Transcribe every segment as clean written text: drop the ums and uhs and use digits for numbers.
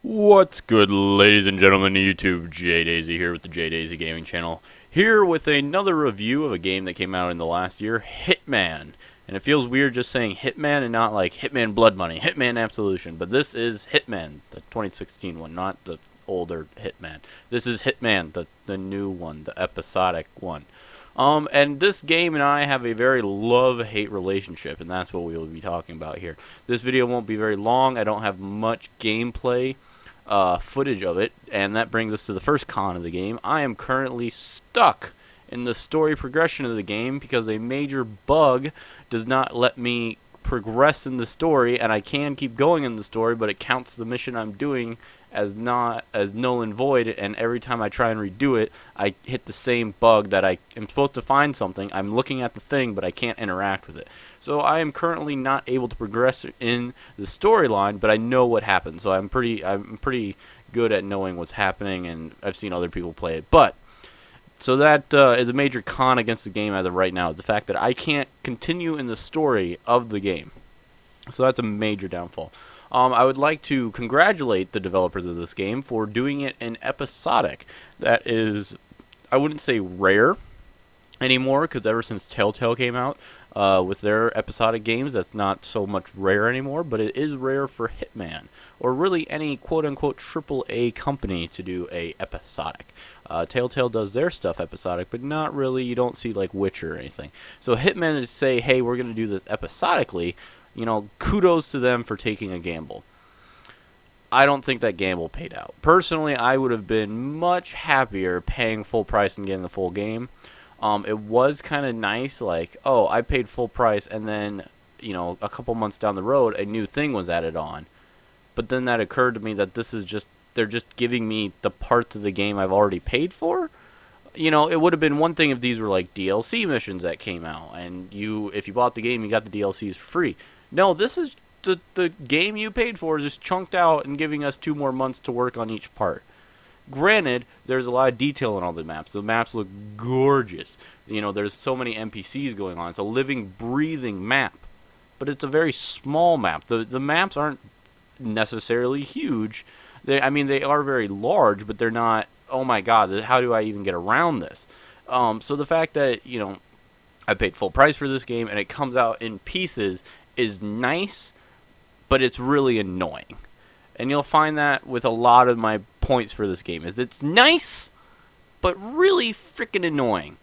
What's good, ladies and gentlemen of YouTube? JDaisy here with the JDaisy Gaming Channel, here with another review of a game that came out in the last year, Hitman. And it feels weird just saying Hitman and not like Hitman Blood Money, Hitman Absolution, but this is Hitman, the 2016 one, not the older Hitman. This is Hitman, the new one, the episodic one. And this game and I have a very love-hate relationship, and that's what we will be talking about here. This video won't be very long. I don't have much gameplay footage of it, and that brings us to the first con of the game. I am currently stuck in the story progression of the game because a major bug does not let me progress in the story, and I can keep going in the story, but it counts the mission I'm doing as null and void, and every time I try and redo it, I hit the same bug that I am supposed to find something. I'm looking at the thing, but I can't interact with it. So I am currently not able to progress in the storyline, but I know what happens. So I'm pretty good at knowing what's happening, and I've seen other people play it. But so that is a major con against the game as of right now, is the fact that I can't continue in the story of the game. So that's a major downfall. I would like to congratulate the developers of this game for doing it in episodic. That is, I wouldn't say rare anymore, because ever since Telltale came out with their episodic games, that's not so much rare anymore, but it is rare for Hitman, or really any quote-unquote AAA company to do a episodic. Telltale does their stuff episodic, but not really. You don't see like Witcher or anything. So Hitman to say, hey, we're going to do this episodically, you know, kudos to them for taking a gamble. I don't think that gamble paid out. Personally, I would have been much happier paying full price and getting the full game. It was kind of nice, like, oh, I paid full price, and then, you know, a couple months down the road, a new thing was added on. But then that occurred to me that this is just, they're just giving me the parts of the game I've already paid for. You know, it would have been one thing if these were like DLC missions that came out, and if you bought the game, you got the DLCs for free. No, this is the game you paid for is just chunked out and giving us 2 more months to work on each part. Granted, there's a lot of detail in all the maps. The maps look gorgeous. You know, there's so many NPCs going on. It's a living, breathing map. But it's a very small map. The maps aren't necessarily huge. They are very large, but they're not, oh my god, how do I even get around this? So the fact that, you know, I paid full price for this game and it comes out in pieces is nice, but it's really annoying. And you'll find that with a lot of my points for this game, is it's nice, but really freaking annoying.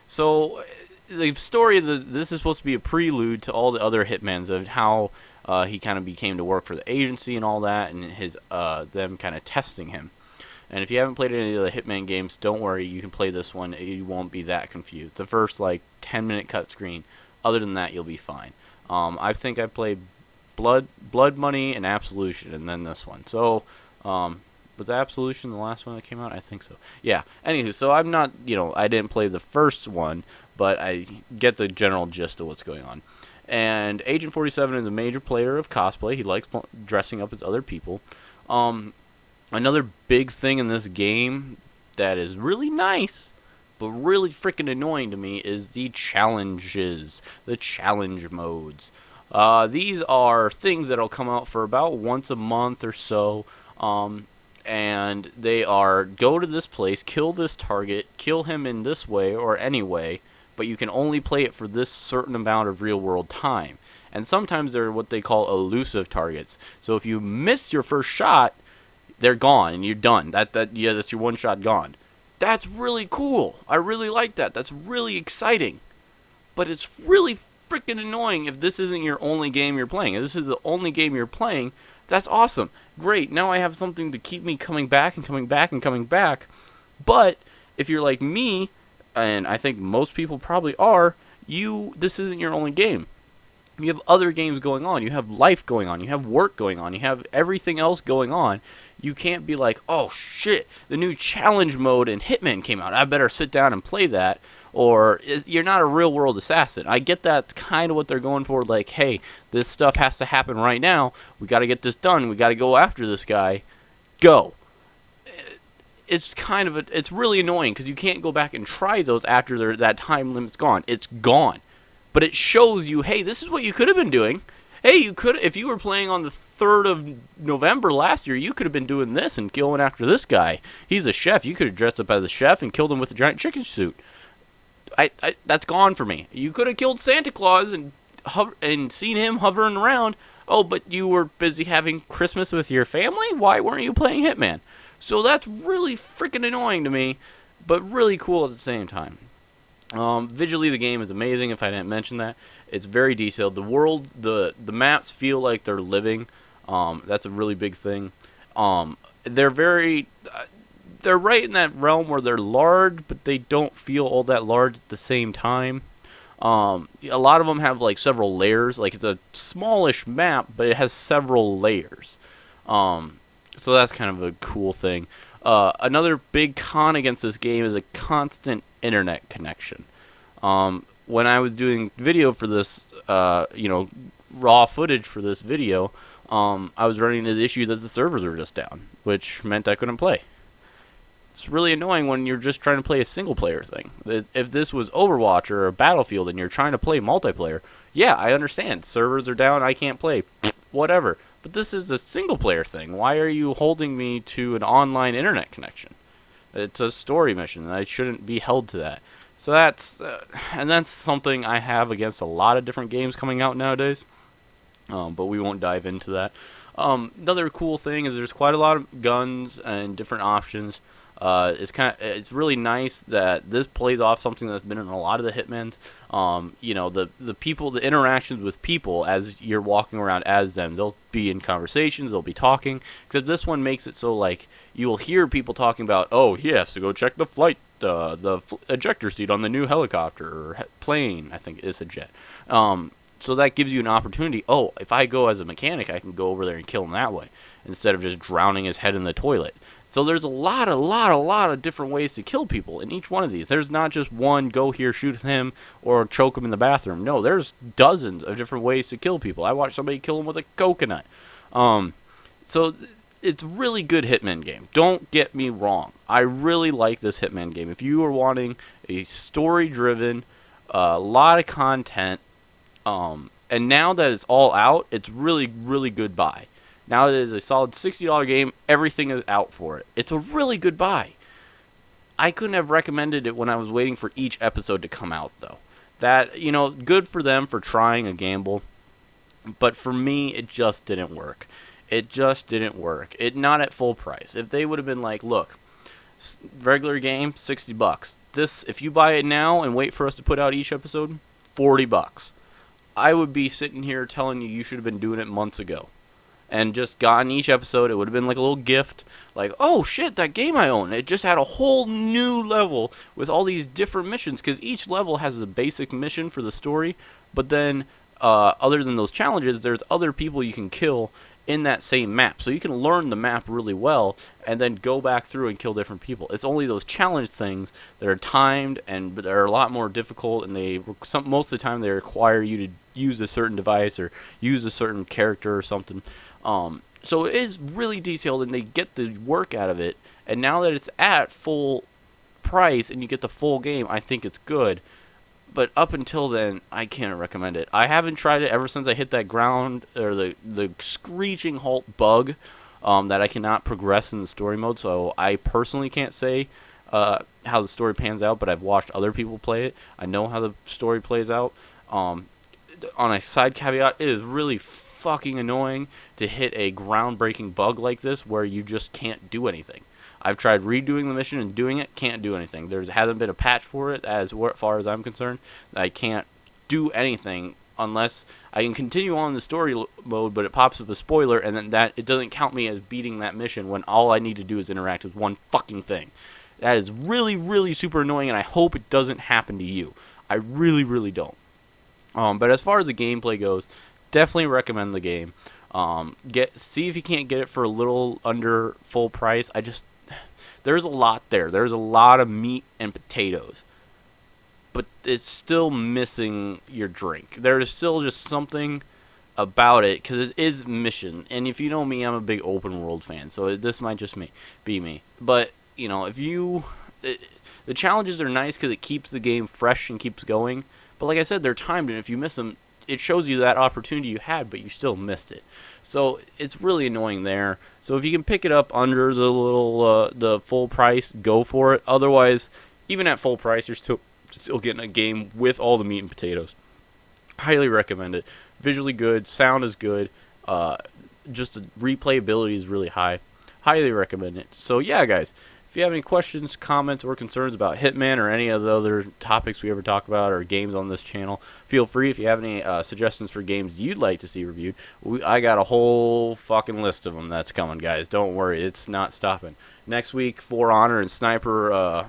So the story of this is supposed to be a prelude to all the other Hitmans of how he kind of became to work for the agency and all that, and his them kind of testing him. And if you haven't played any of the Hitman games, don't worry, you can play this one. You won't be that confused. The first like 10-minute cut screen. Other than that, you'll be fine. I think I played Blood Money and Absolution, and then this one. So, was Absolution the last one that came out? I think so. Yeah. Anywho, so I'm not, you know, I didn't play the first one, but I get the general gist of what's going on. And Agent 47 is a major player of cosplay. He likes dressing up as other people. Another big thing in this game that is really nice, but really freaking annoying to me, is the challenges, the challenge modes. These are things that'll come out for about once a month or so, and they are, go to this place, kill this target, kill him in this way or any way, but you can only play it for this certain amount of real-world time. And sometimes they're what they call elusive targets. So if you miss your first shot, they're gone and you're done. That's your one shot gone. That's really cool. I really like that. That's really exciting. But it's really freaking annoying if this isn't your only game you're playing. If this is the only game you're playing, that's awesome. Great. Now I have something to keep me coming back and coming back and coming back. But if you're like me, and I think most people probably are, this isn't your only game. You have other games going on. You have life going on. You have work going on. You have everything else going on. You can't be like, oh shit, the new challenge mode in Hitman came out, I better sit down and play that. Or you're not a real world assassin. I get that's kind of what they're going for, like, hey, this stuff has to happen right now. We got to get this done. We got to go after this guy. Go. It's kind of it's really annoying because you can't go back and try those after that time limit's gone. It's gone. But it shows you, hey, this is what you could have been doing. hey, you could, if you were playing on the 3rd of November last year, you could have been doing this and going after this guy. He's a chef. You could have dressed up as a chef and killed him with a giant chicken suit. That's gone for me. You could have killed Santa Claus and seen him hovering around. Oh, but you were busy having Christmas with your family? Why weren't you playing Hitman? So that's really freaking annoying to me, but really cool at the same time. Visually, the game is amazing, if I didn't mention that. It's very detailed. The world, the maps feel like they're living. That's a really big thing. They're very... they're right in that realm where they're large, but they don't feel all that large at the same time. A lot of them have like several layers. Like it's a smallish map, but it has several layers. So that's kind of a cool thing. Another big con against this game is a constant internet connection. When I was doing video for this, raw footage for this video, I was running into the issue that the servers were just down, which meant I couldn't play. It's really annoying when you're just trying to play a single-player thing. If this was Overwatch or a Battlefield and you're trying to play multiplayer, yeah, I understand. Servers are down, I can't play. Whatever. But this is a single-player thing. Why are you holding me to an online internet connection? It's a story mission, and I shouldn't be held to that. So that's something I have against a lot of different games coming out nowadays. But we won't dive into that. Another cool thing is there's quite a lot of guns and different options. It's really nice that this plays off something that's been in a lot of the Hitmans. The interactions with people as you're walking around as them. They'll be in conversations, they'll be talking. Except this one makes it so like you will hear people talking about, oh, he has to go check the flight, ejector seat on the new helicopter or plane. I think it's a jet. So that gives you an opportunity. Oh, if I go as a mechanic, I can go over there and kill him that way instead of just drowning his head in the toilet. So there's a lot of different ways to kill people in each one of these. There's not just one, go here, shoot him, or choke him in the bathroom. No, there's dozens of different ways to kill people. I watched somebody kill him with a coconut. So it's a really good Hitman game. Don't get me wrong. I really like this Hitman game. If you are wanting a story-driven, a lot of content, and now that it's all out, it's really, really good buy. Now that it is a solid $60 game, everything is out for it. It's a really good buy. I couldn't have recommended it when I was waiting for each episode to come out, though. That, good for them for trying a gamble. But for me, it just didn't work. It just didn't work. Not at full price. If they would have been like, look, regular game, $60. This, if you buy it now and wait for us to put out each episode, $40. I would be sitting here telling you should have been doing it months ago. And just gotten each episode. It would have been like a little gift. Like, oh shit, that game I own. It just had a whole new level with all these different missions. Because each level has a basic mission for the story. But then, other than those challenges, there's other people you can kill in that same map. So you can learn the map really well. And then go back through and kill different people. It's only those challenge things that are timed. And they're a lot more difficult. And most of the time they require you to use a certain device. Or use a certain character or something. So it is really detailed, and they get the work out of it. And now that it's at full price and you get the full game, I think it's good. But up until then, I can't recommend it. I haven't tried it ever since I hit that ground, or the screeching halt bug, that I cannot progress in the story mode. So I personally can't say how the story pans out, but I've watched other people play it. I know how the story plays out. On a side caveat, it is really fucking annoying to hit a groundbreaking bug like this where you just can't do anything. I've tried redoing the mission and doing it, can't do anything. There hasn't been a patch for it as far as I'm concerned. I can't do anything unless I can continue on in the story mode, but it pops up a spoiler, and then that it doesn't count me as beating that mission when all I need to do is interact with one fucking thing. That is really, really super annoying, and I hope it doesn't happen to you. I really, really don't. But as far as the gameplay goes, definitely recommend the game. See if you can't get it for a little under full price. There's a lot there. There's a lot of meat and potatoes. But it's still missing your drink. There is still just something about it, because it is mission. And if you know me, I'm a big open world fan. So this might just be me. But, the challenges are nice because it keeps the game fresh and keeps going. But like I said, they're timed, and if you miss them, it shows you that opportunity you had, but you still missed it. So it's really annoying there. So if you can pick it up under the the full price, go for it. Otherwise, even at full price, you're still getting a game with all the meat and potatoes. Highly recommend it. Visually good, sound is good, just the replayability is really high. Highly recommend it. So yeah, guys, if you have any questions, comments, or concerns about Hitman or any of the other topics we ever talk about or games on this channel, feel free. If you have any suggestions for games you'd like to see reviewed, I got a whole fucking list of them that's coming, guys. Don't worry, it's not stopping. Next week, For Honor and Sniper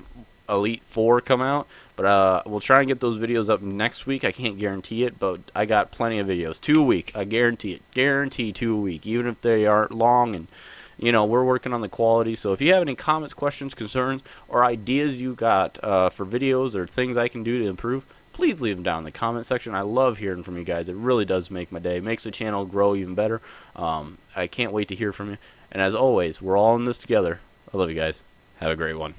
Elite 4 come out, but we'll try and get those videos up next week. I can't guarantee it, but I got plenty of videos. 2 a week, I guarantee it. Guarantee 2 a week, even if they aren't long. And you know, we're working on the quality. So if you have any comments, questions, concerns, or ideas you got for videos or things I can do to improve, please leave them down in the comment section. I love hearing from you guys. It really does make my day. It makes the channel grow even better. I can't wait to hear from you. And as always, we're all in this together. I love you guys. Have a great one.